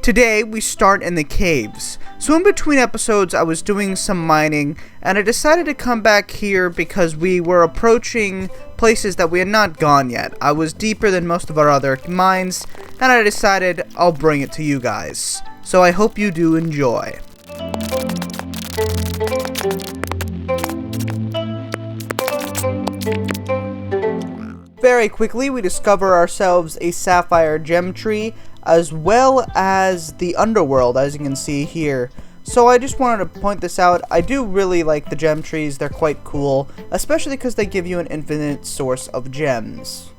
Today, we start in the caves. So in between episodes, I was doing some mining, and I decided to come back here because we were approaching places that we had not gone yet. I was deeper than most of our other mines, and I decided I'll bring it to you guys. So I hope you do enjoy. Very quickly, we discover ourselves a Sapphire Gem Tree, as well as the underworld, as you can see here. So I just wanted to point this out. I do really like the gem trees. They're quite cool, especially because they give you an infinite source of gems.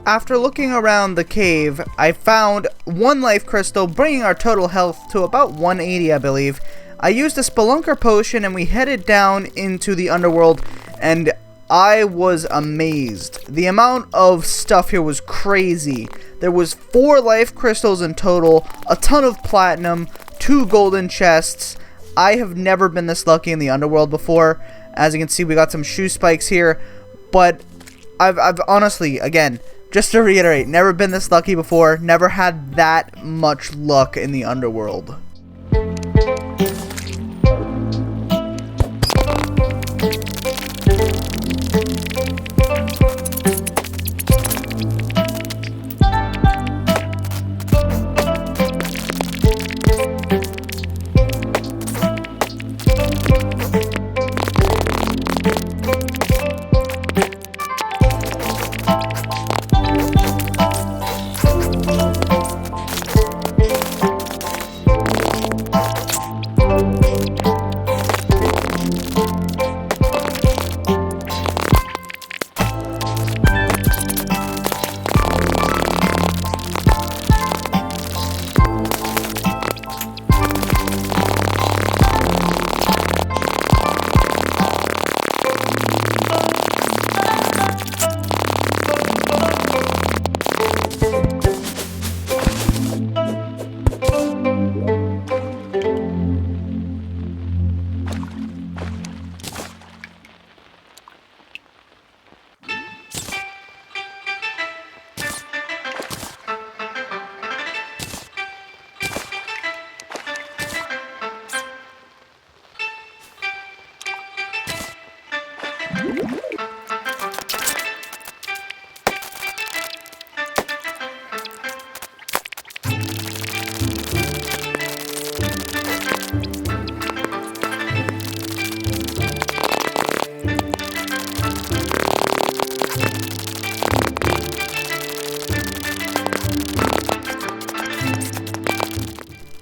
After looking around the cave, I found one life crystal, bringing our total health to about 180, I believe. I used a spelunker potion and we headed down into the underworld, and I was amazed. The amount of stuff here was crazy. There was 4 life crystals in total, a ton of platinum, 2 golden chests. I have never been this lucky in the underworld before. As you can see, we got some shoe spikes here, but I've honestly, again, just to reiterate, never been this lucky before, never had that much luck in the underworld.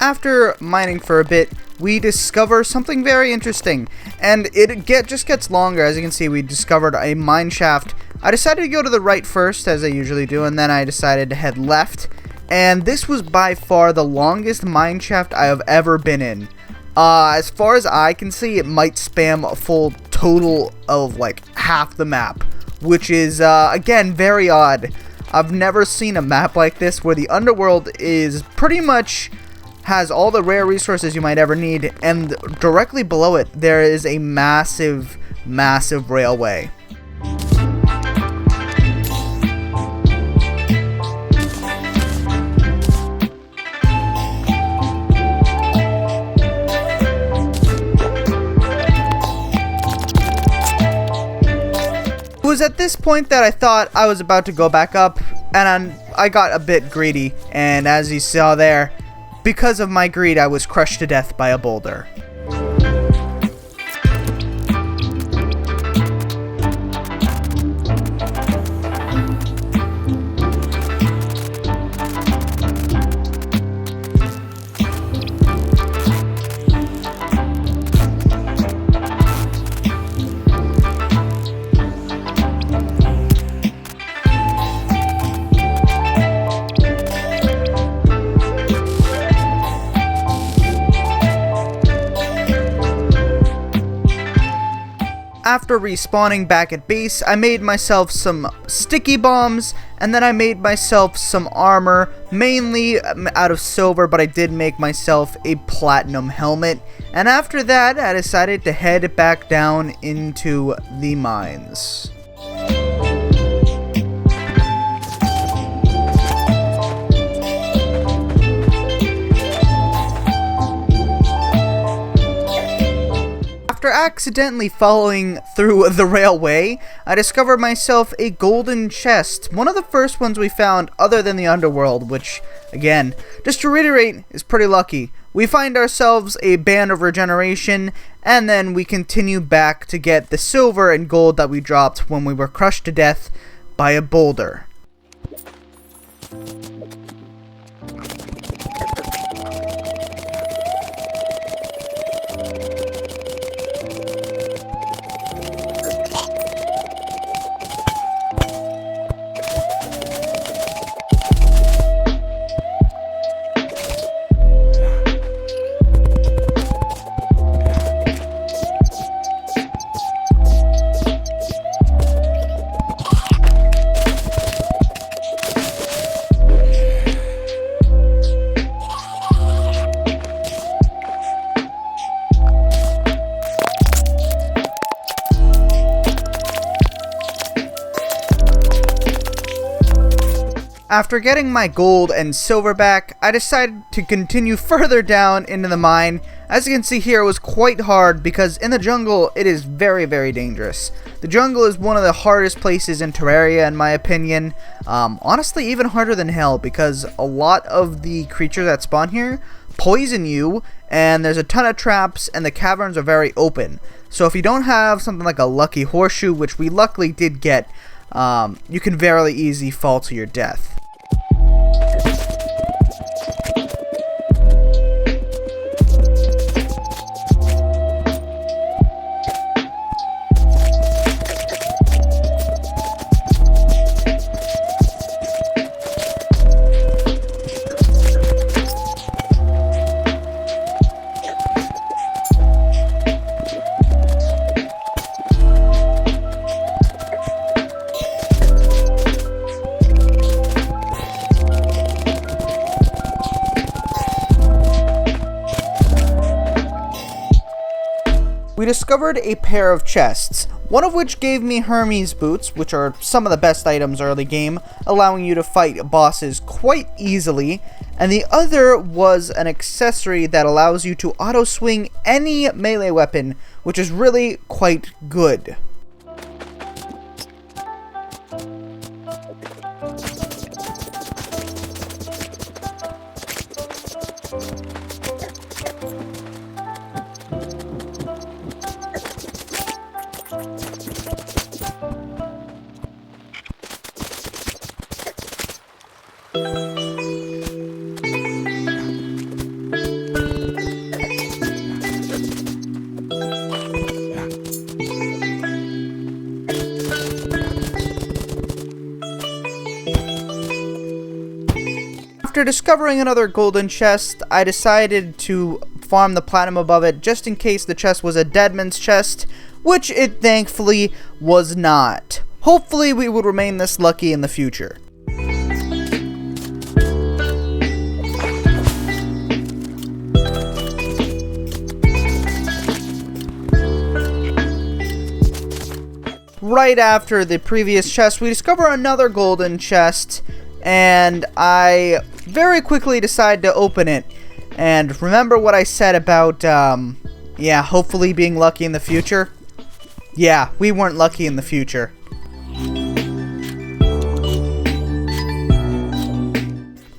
After mining for a bit, we discover something very interesting, and it just gets longer. As you can see, we discovered a mine shaft. I decided to go to the right first, as I usually do, and then I decided to head left, and this was by far the longest mine shaft I have ever been in. As far as I can see, it might spam a full total of like half the map, which is, again, very odd. I've never seen a map like this where the underworld is pretty much has all the rare resources you might ever need, and directly below it there is a massive railway. It was at this point that I thought I was about to go back up, and I got a bit greedy, and as you saw there, because of my greed, I was crushed to death by a boulder. After respawning back at base, I made myself some sticky bombs, and then I made myself some armor, mainly out of silver, but I did make myself a platinum helmet. And after that, I decided to head back down into the mines. After accidentally following through the railway, I discovered myself a golden chest, one of the first ones we found other than the underworld, which, again, just to reiterate, is pretty lucky. We find ourselves a band of regeneration, and then we continue back to get the silver and gold that we dropped when we were crushed to death by a boulder. After getting my gold and silver back, I decided to continue further down into the mine. As you can see here, it was quite hard because in the jungle, it is very, very dangerous. The jungle is one of the hardest places in Terraria, in my opinion. Honestly, even harder than hell, because a lot of the creatures that spawn here poison you, and there's a ton of traps, and the caverns are very open. So if you don't have something like a lucky horseshoe, which we luckily did get, you can very easily fall to your death. We discovered a pair of chests, one of which gave me Hermes Boots, which are some of the best items early game, allowing you to fight bosses quite easily, and the other was an accessory that allows you to auto-swing any melee weapon, which is really quite good. After discovering another golden chest, I decided to farm the platinum above it just in case the chest was a deadman's chest, which it thankfully was not. Hopefully we would remain this lucky in the future. Right after the previous chest, we discover another golden chest, and I very quickly decide to open it. And remember what I said about, yeah, hopefully being lucky in the future? Yeah, we weren't lucky in the future.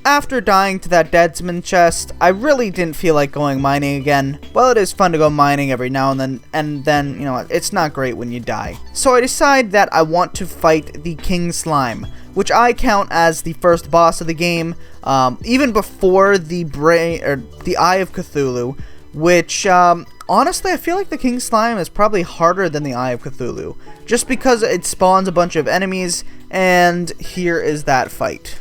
After dying to that deadsman chest, I really didn't feel like going mining again. Well, it is fun to go mining every now and then, you know, it's not great when you die. So I decide that I want to fight the King Slime, which I count as the first boss of the game, even before the Eye of Cthulhu, which, honestly, I feel like the King Slime is probably harder than the Eye of Cthulhu, just because it spawns a bunch of enemies, and here is that fight.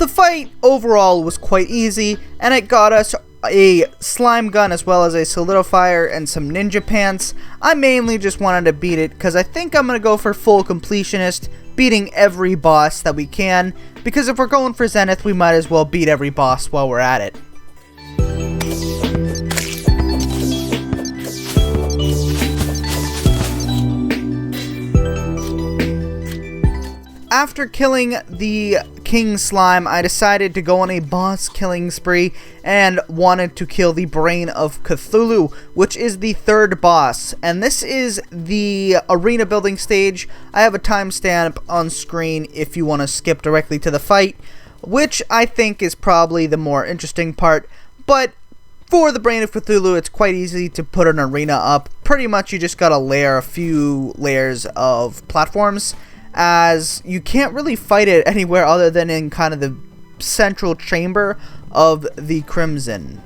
The fight overall was quite easy, and it got us a slime gun as well as a solidifier and some ninja pants. I mainly just wanted to beat it because I think I'm going to go for full completionist, beating every boss that we can, because if we're going for Zenith, we might as well beat every boss while we're at it. After killing the King Slime, I decided to go on a boss killing spree and wanted to kill the Brain of Cthulhu, which is the third boss. And this is the arena building stage. I have a timestamp on screen if you want to skip directly to the fight, which I think is probably the more interesting part. But for the Brain of Cthulhu, it's quite easy to put an arena up. Pretty much you just gotta layer a few layers of platforms, as you can't really fight it anywhere other than in kind of the central chamber of the Crimson.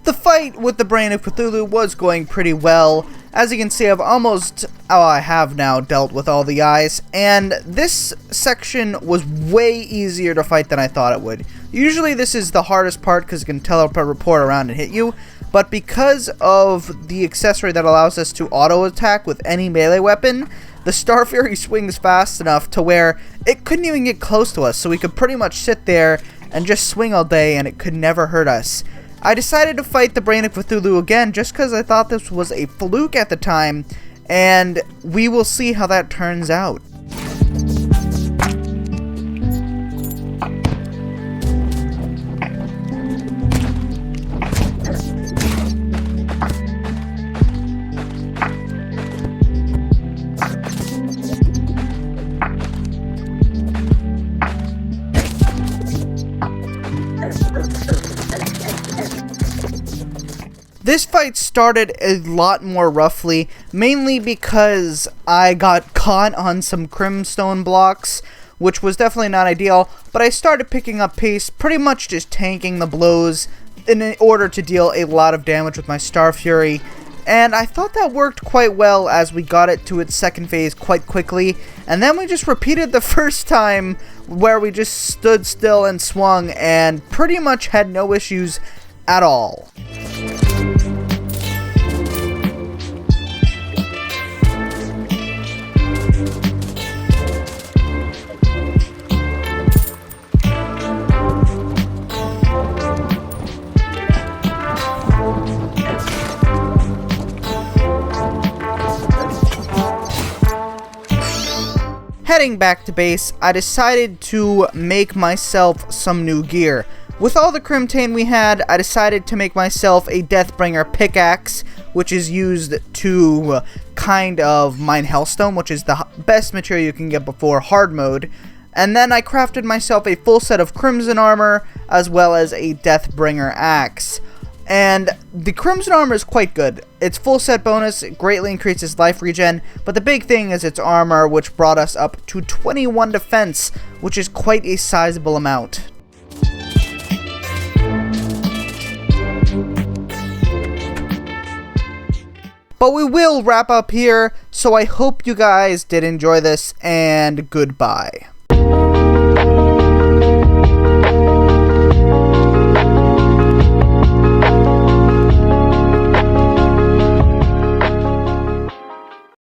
The fight with the Brain of Cthulhu was going pretty well. As you can see, I have now dealt with all the eyes, and this section was way easier to fight than I thought it would. Usually this is the hardest part because it can teleport around and hit you, but because of the accessory that allows us to auto attack with any melee weapon, the Star Fury swings fast enough to where it couldn't even get close to us, so we could pretty much sit there and just swing all day and it could never hurt us. I decided to fight the Brain of Cthulhu again just because I thought this was a fluke at the time, and we will see how that turns out. This fight started a lot more roughly, mainly because I got caught on some crimstone blocks, which was definitely not ideal, but I started picking up pace, pretty much just tanking the blows in order to deal a lot of damage with my Star Fury, and I thought that worked quite well as we got it to its second phase quite quickly, and then we just repeated the first time where we just stood still and swung and pretty much had no issues at all. Heading back to base, I decided to make myself some new gear. With all the Crimtane we had, I decided to make myself a Deathbringer Pickaxe, which is used to kind of mine Hellstone, which is the best material you can get before hard mode. And then I crafted myself a full set of Crimson Armor, as well as a Deathbringer Axe. And the Crimson Armor is quite good. Its full set bonus greatly increases life regen, but the big thing is its armor, which brought us up to 21 defense, which is quite a sizable amount. But we will wrap up here, so I hope you guys did enjoy this, and goodbye.